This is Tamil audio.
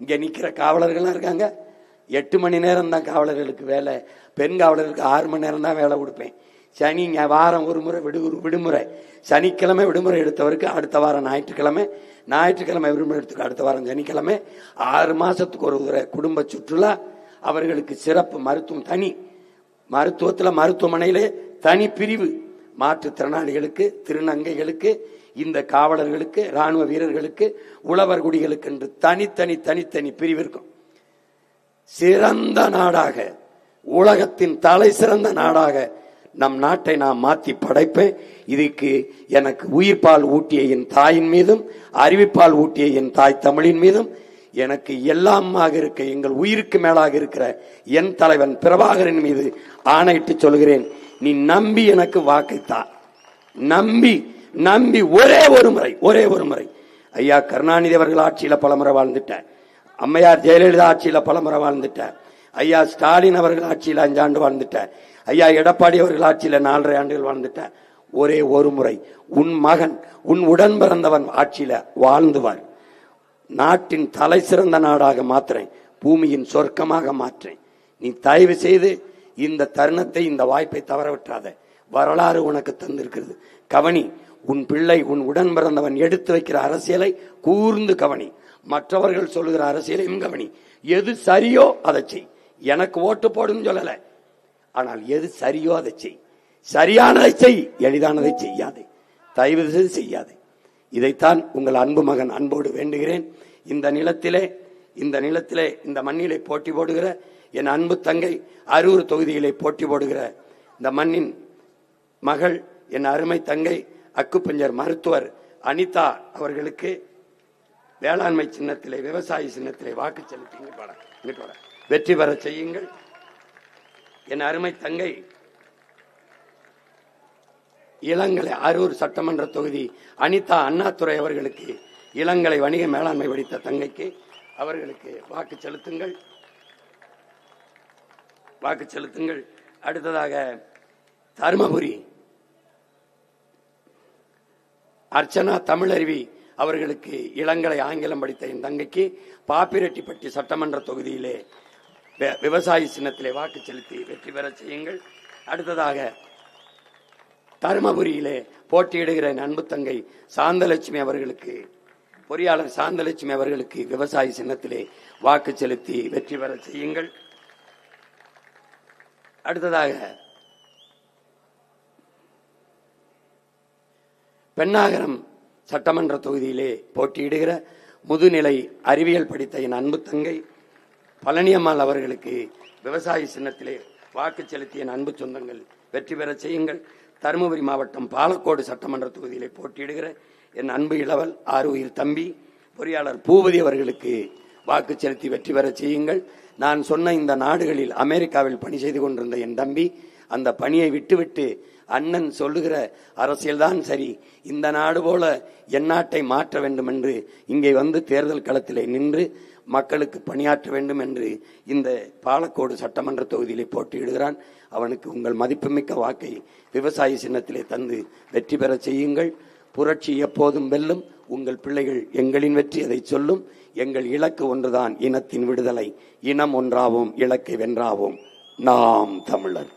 இங்க நிக்கிற காவலர்கள்லாம் இருக்காங்க, 8 மணி நேரம் தான் காவலர்களுக்கு வேலை. பெண் காவலர்களுக்கு 6 மணி நேரம் தான் வேலை கொடுப்பேன். சனி வாரம் ஒரு முறை விடுமுறை, சனிக்கிழமை விடுமுறை எடுத்தவருக்கு அடுத்த வாரம் ஞாயிற்றுக்கிழமை விடுமுறை எடுத்துக்க அடுத்த வாரம் சனிக்கிழமை. 6 மாசத்துக்கு ஒரு முறை குடும்ப சுற்றுலா. அவர்களுக்கு சிறப்பு மருத்துவம், தனி மருத்துவத்தில் மருத்துவமனையிலே தனி பிரிவு. மாற்றுத்திறனாளிகளுக்கு, திருநங்கைகளுக்கு, இந்த காவலர்களுக்கு, ராணுவ வீரர்களுக்கு, உழவர் குடிகளுக்கு என்று தனித்தனி பிரிவு இருக்கும். சிறந்த நாடாக, உலகத்தின் தலை சிறந்த நாடாக நம் நாட்டை நான் மாற்றி படைப்பேன். இதுக்கு எனக்கு உயிர்ப்பால் ஊட்டிய என் தாயின் மீதும், அறிவிப்பால் ஊட்டிய என் தாய் தமிழின் மீதும், எனக்கு எல்லாமாக இருக்க, எங்கள் உயிருக்கு மேலாக இருக்கிற என் தலைவன் பிரபாகரன் மீது ஆணையிட்டு சொல்கிறேன். நீ நம்பி எனக்கு வாக்கைத்தா. நம்பி ஒரே ஒரு முறை ஐயா கருணாநிதி அவர்கள் ஆட்சியில பலமுறை வாழ்ந்துட்ட, அம்மையார் ஜெயலலிதா ஆட்சியில பலமுறை வாழ்ந்துட்ட, ஐயா ஸ்டாலின் அவர்கள் ஆட்சியில 5 ஆண்டு வாழ்ந்துட்ட, ஐயா எடப்பாடி அவர்கள் ஆட்சியில 4.5 ஆண்டுகள் வாழ்ந்துட்ட. ஒரே ஒரு முறை உன் மகன், உன் உடன் பிறந்தவன் ஆட்சியில வாழ்ந்துவார். நாட்டின் தலை சிறந்த நாடாக மாற்றுறேன், பூமியின் சொர்க்கமாக மாற்றேன். நீ தயவு செய்து இந்த தருணத்தை, இந்த வாய்ப்பை தவற விட்டாத. வரலாறு உனக்கு தந்திருக்கிறது, கவனி. உன் பிள்ளை, உன் உடன் பிறந்தவன் எடுத்து வைக்கிற அரசியலை கூர்ந்து கவனி. மற்றவர்கள் சொல்லுகிற அரசியலையும் கவனி. எது சரியோ அதை செய். எனக்கு ஓட்டு போடுன்னு சொல்லல, ஆனால் எது சரியோ அதை செய். சரியானதை செய், எளிதானதை செய்யாதே, தயவு செய்து செய்யாதே. இதைத்தான் உங்கள் அன்பு மகன் அன்போடு வேண்டுகிறேன். இந்த நிலத்திலே இந்த மண்ணிலே போட்டி போடுகிற என் அன்பு தங்கை, அரூர் தொகுதியிலே போட்டி போடுகிற இந்த மண்ணின் மகள், என் அருமை தங்கை, அக்குப்பஞ்சர் மருத்துவர் அனிதா அவர்களுக்கு வேளாண்மை சின்னத்திலே, விவசாய சின்னத்திலே வாக்கு செலுத்தி வெற்றி பெற செய்யுங்கள். என் அருமை தங்கை இளங்கலை, அரூர் சட்டமன்ற தொகுதி அனிதா அண்ணாதுரை அவர்களுக்கு, இளங்கலை வணிக மேலாண்மை படித்த தங்கைக்கு, அவர்களுக்கு வாக்கு செலுத்துங்கள். அடுத்ததாக தருமபுரி அர்ச்சனா தமிழருவி அவர்களுக்கு, இளங்கலை ஆங்கிலம் படித்த என் தங்கைக்கு, பாப்பிரெட்டிப்பட்டி சட்டமன்ற தொகுதியிலே விவசாய சின்னத்திலே வாக்கு செலுத்தி வெற்றி பெற செய்யுங்கள். அடுத்ததாக தருமபுரியிலே போட்டியிடுகிற அன்பு தங்கை சாந்தலட்சுமி அவர்களுக்கு, பொறியாளர் சாந்தலட்சுமி அவர்களுக்கு விவசாய சின்னத்திலே வாக்கு செலுத்தி வெற்றி பெற செய்யுங்கள். அடுத்ததாக பெண்ணாகரம் சட்டமன்ற தொகுதியிலே போட்டியிடுகிற முதுநிலை அறிவியல் படித்த என் அன்பு தங்கை பழனியம்மாள் அவர்களுக்கு விவசாய சின்னத்திலே வாக்கு செலுத்திய அன்பு சொந்தங்கள் வெற்றி பெற செய்யுங்கள். தருமபுரி மாவட்டம் பாலக்கோடு சட்டமன்ற தொகுதியிலே போட்டியிடுகிற என் அன்பு இளவல் ஆறுயிர் தம்பி பொறியாளர் பூபதி அவர்களுக்கு வாக்கு செலுத்தி வெற்றி பெற செய்யுங்கள். நான் சொன்ன இந்த நாடுகளில், அமெரிக்காவில் பணி செய்து கொண்டிருந்த என் தம்பி அந்த பணியை விட்டுவிட்டு அண்ணன் சொல்லுகிற அரசியல்தான் சரி, இந்த நாடு போல என் நாட்டை மாற்ற வேண்டும் என்று இங்கே வந்து தேர்தல் களத்திலே நின்று மக்களுக்கு பணியாற்ற வேண்டும் என்று இந்த பாலக்கோடு சட்டமன்ற தொகுதியிலே போட்டியிடுகிறான். அவனுக்கு உங்கள் மதிப்புமிக்க வாக்கை விவசாய சின்னத்திலே தந்து வெற்றி பெற செய்யுங்கள். புரட்சி எப்போதும் வெல்லும். உங்கள் பிள்ளைகள் எங்களின் வெற்றி அதை சொல்லும். எங்கள் இலக்கு ஒன்றுதான், இனத்தின் விடுதலை. இனம் ஒன்றாவோம், இலக்கை வென்றாவோம். நாம் தமிழர்.